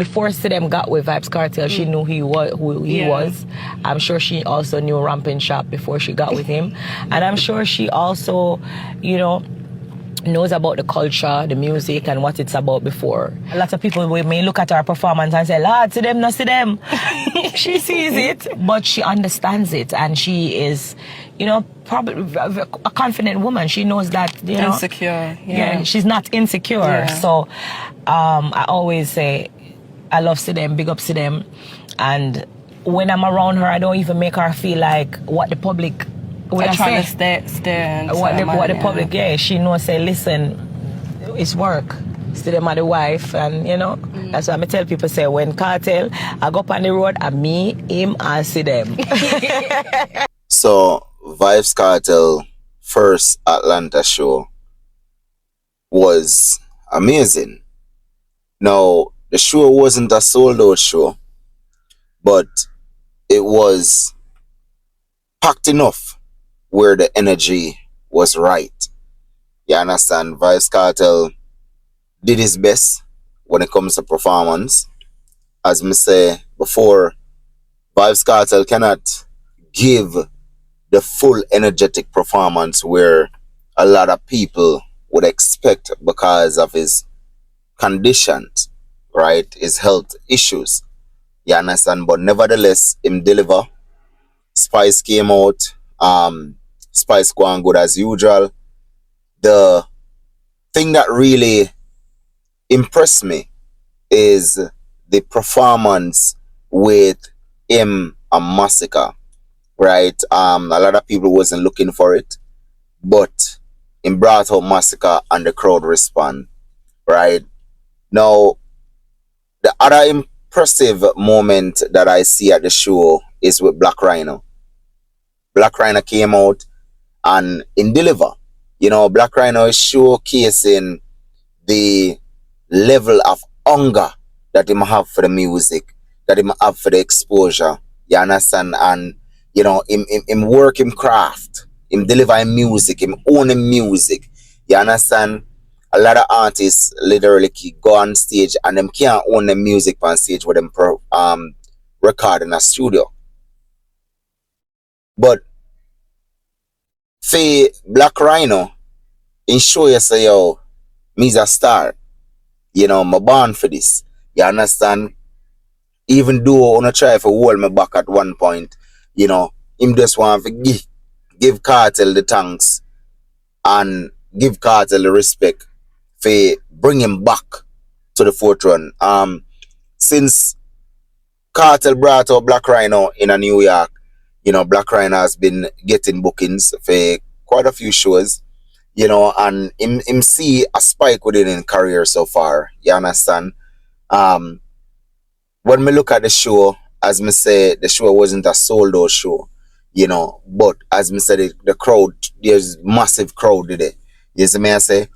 Before Sidem got with Vybz Kartel, she knew who he was. I'm sure she also knew Ramping Shop before she got with him. And I'm sure she also, you know, knows about the culture, the music, and what it's about before. A lot of people may look at her performance and say, Lord, see them, not see them. She sees it, but she understands it, and she is, you know, probably a confident woman. She knows that, you know. Insecure. Yeah, she's not insecure. Yeah. So I always say, I love Sidem, big up Sidem. And when I'm around her, I don't even make her feel like what the public would I trying say. to stare What the public, yeah. She knows, say, listen, it's work. Sidem are the wife, and you know, that's why I tell people, say, when Kartel, I go up on the road, and me, him, and Sidem. So, Vybz Kartel first Atlanta show was amazing. Now, the show wasn't a sold out show, but it was packed enough where the energy was right. You understand? Vybz Kartel did his best when it comes to performance. As me say before, Vybz Kartel cannot give the full energetic performance where a lot of people would expect because of his conditions, right? His health issues. You understand? But nevertheless, him deliver. Spice came out. Spice going good as usual. The thing that really impressed me is the performance with him and Masicka, right? A lot of people wasn't looking for it, but him brought out Masicka and the crowd respond, right? Now, the other impressive moment that I see at the show is with Black Rhino. Black Rhino came out and in deliver. You know, Black Rhino is showcasing the level of hunger that him have for the music, that him have for the exposure. You understand? And, you know, him work him craft, him deliver him music, him own him music. You understand? A lot of artists literally go on stage and them can't own the music on stage with them record in a studio. But for Black Rhino, in show you say, yo, me's a star. You know, I'm born for this. You understand? Even though I wanna try to hold me back at one point, you know, him just want to give Kartel the thanks and give Kartel the respect for bring him back to the forefront. Since Kartel brought out Black Rhino in a New York, you know, Black Rhino has been getting bookings for quite a few shows, you know, and him see a spike within his career so far. You understand? When me look at the show, as me say, the show wasn't a sold out show, you know, but as me said, the crowd, there's massive crowd today. You see me I say?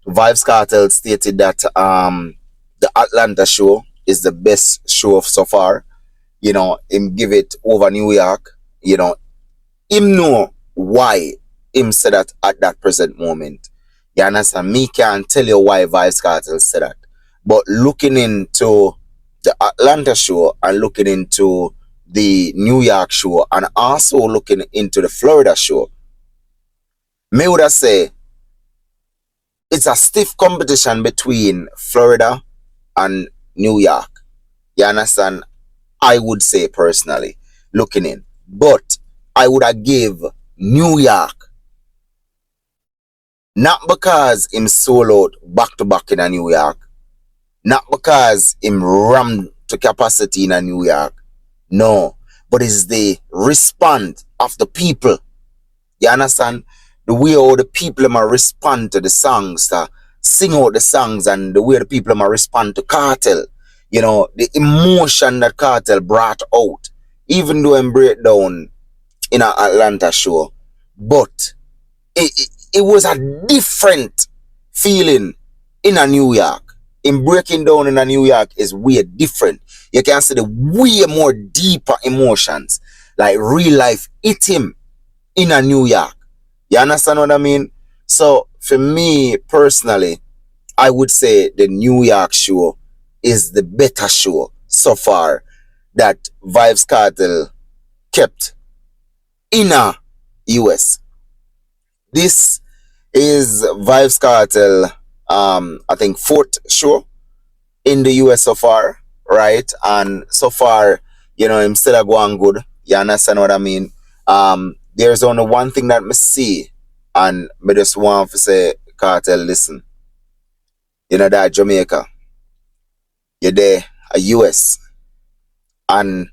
Vybz Kartel stated that the Atlanta show is the best show so far. You know, him give it over New York. You know, him know why him said that at that present moment. You understand? Me can't tell you why Vybz Kartel said that. But looking into the Atlanta show and looking into the New York show and also looking into the Florida show, me would have say it's a stiff competition between Florida and New York. You understand? I would say personally, looking in. But I would have give New York, not because him soloed back to back in a New York, not because him rammed to capacity in a New York. No, but it's the respond of the people. You understand? The way how the people might respond to the songs, sing out the songs, and the way the people might respond to Kartel. You know, the emotion that Kartel brought out, even though him break down in an Atlanta show, but it was a different feeling in a New York. In breaking down in a New York is way different. You can see the way more deeper emotions, like real life hit him in a New York. You understand what I mean? So for me personally, I would say the New York show is the better show so far that Vybz Kartel kept in US. This is Vybz Kartel, I think, fourth show in the US so far, right? And so far, you know, him still going good. You understand what I mean? There's only one thing that me see, and me just want to say, Kartel, listen, you know that Jamaica, you're there, a US, and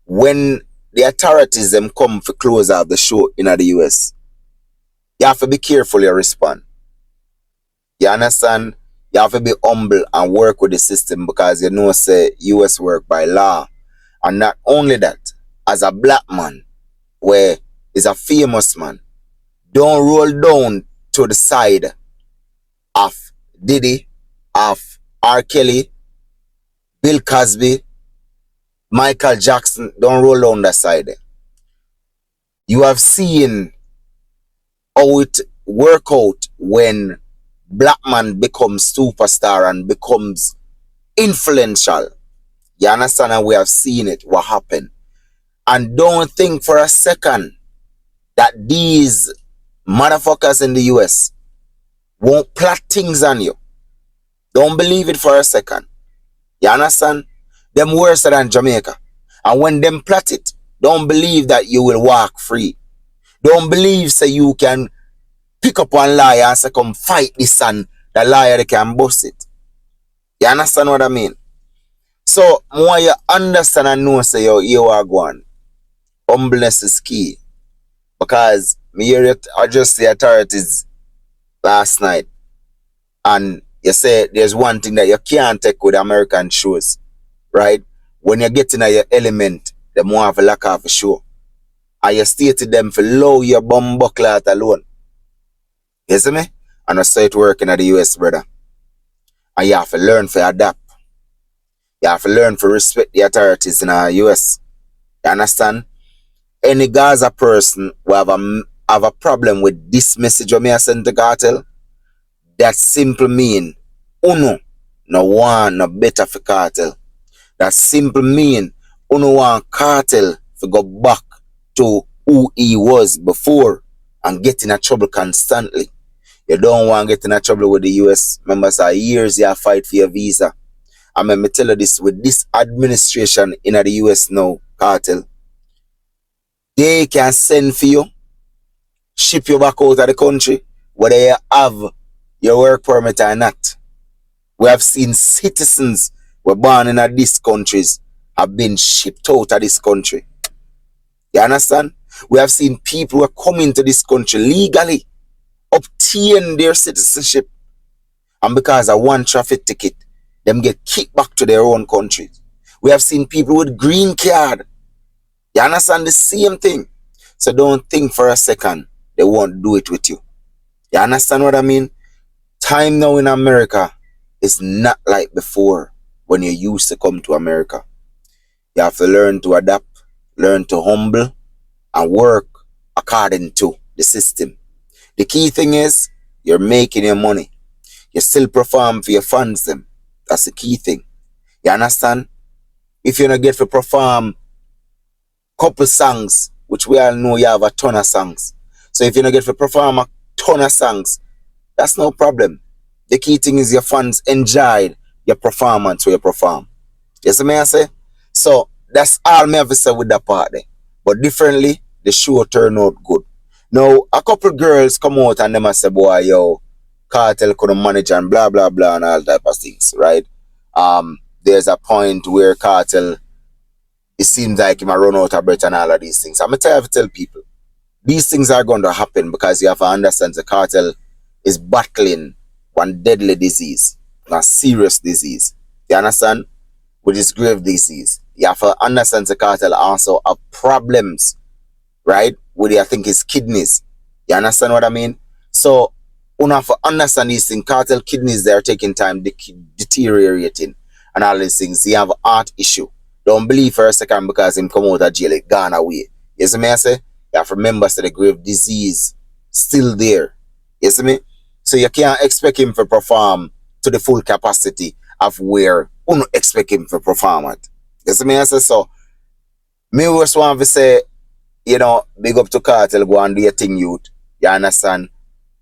when the authorities them come for close out the show in the US, you have to be careful you respond. You understand? You have to be humble and work with the system because you know say US work by law. And not only that, as a black man, where is a famous man, don't roll down to the side of Diddy, of R. Kelly, Bill Cosby, Michael Jackson. Don't roll down that side. You have seen how it work out when black man becomes superstar and becomes influential. You understand? And we have seen it, what happened. And don't think for a second that these motherfuckers in the US won't plot things on you. Don't believe it for a second. You understand? Them worse than Jamaica. And when them plot it, don't believe that you will walk free. Don't believe say you can pick up one liar and say come fight this and the liar they can bust it. You understand what I mean? So more you understand and know say you are going. Humbleness is key. Because me hear it address the authorities last night. And you say there's one thing that you can't take with American shows. Right? When you get in your element, they more have a lack of a show. And you stay to them for low your bum buckler alone. You see me? And I saw it working at the US, brother. And you have to learn to adapt. You have to learn to respect the authorities in the US. You understand? Any Gaza person who have a problem with this message of me I send to Kartel, that simple mean uno no one no better for Kartel. That simple mean uno want Kartel to go back to who he was before and get in a trouble constantly. You don't want to get in a trouble with the US. Remember, say years you fight for your visa. And let me tell you this, with this administration in the US now, Kartel, they can send for you, ship you back out of the country, whether you have your work permit or not. We have seen citizens who were born in these countries have been shipped out of this country. You understand? We have seen people who are coming to this country legally, obtain their citizenship, and because of one traffic ticket, them get kicked back to their own countries. We have seen people with green card. You understand the same thing? So don't think for a second they won't do it with you. You understand what I mean? Time now in America is not like before when you used to come to America. You have to learn to adapt, learn to humble, and work according to the system. The key thing is you're making your money. You still perform for your fans them. That's the key thing. You understand? If you don't get to perform couple songs, which we all know you have a ton of songs. So if you don't get to perform a ton of songs, that's no problem. The key thing is your fans enjoyed your performance where you perform. You see me I say? So that's all me have to say with that part there. But differently, the show turned out good. Now, a couple girls come out and them say, boy, yo, Kartel couldn't manage and blah, blah, blah, and all type of things, right? There's a point where Kartel, it seems like he might run out of breath and all of these things. I'm going to tell people, these things are going to happen because you have to understand the Kartel is battling one deadly disease, a serious disease. You understand? With this grave disease. You have to understand the Kartel also have problems, right? With, I think, his kidneys. You understand what I mean? So, you have to understand these things. Kartel kidneys, they're taking time, deteriorating, and all these things. He have a heart issue. Don't believe for a second because him come out of jail, it gone away. You see me I say? You have to remember the grave disease still there. You see me? So you can't expect him to perform to the full capacity of where who no expect him to perform it. You see me I say so. Me just want to say, you know, big up to Kartel, go and do your thing, youth. You understand?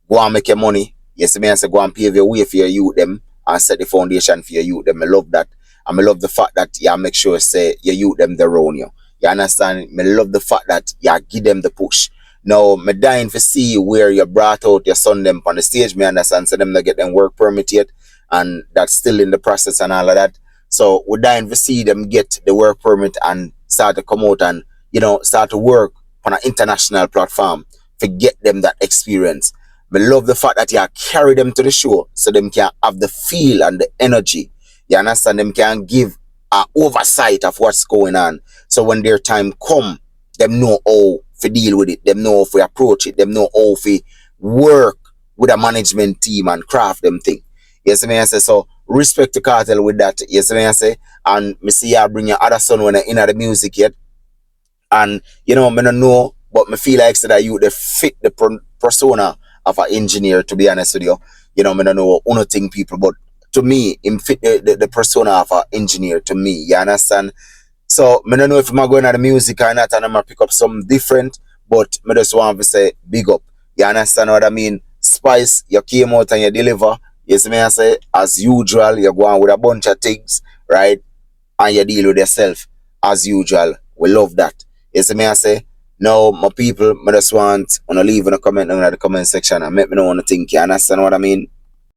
Go and make your money. You see me I say go and pave your way for your youth them and set the foundation for your youth them. I love that. And I love the fact that you make sure say your youth them they around you. You understand? I love the fact that you give them the push. Now, me dying to see where you brought out your son them on the stage, me understand, so them not get them work permit yet, and that's still in the process and all of that. So we're dying to see them get the work permit and start to come out and, you know, start to work on an international platform to get them that experience. I love the fact that you carry them to the show so them can have the feel and the energy. You understand? Them can give an oversight of what's going on. So when their time come, them know how to deal with it. Them know how to approach it. Them know how to work with a management team and craft them thing. Yes, me I say so. Respect to Kartel with that. Yes, me I say. And me see you bring your other son when in the music yet. And you know, me don't know, but me feel like so that you they fit the persona of an engineer. To be honest with you, you know, me don't know uno thing people, but to me, him fit the persona of an engineer. To me, you understand. So, I don't know if I'm going to the music or not and I'm going to pick up something different, but I just want to say big up. You understand what I mean? Spice, you came out and you deliver. Yes, me I say, as usual, you go on with a bunch of things, right? And you deal with yourself as usual. We love that. Yes, me I say, now, my people, I just want to leave in a comment in the comment section and let me know what you think. You understand what I mean?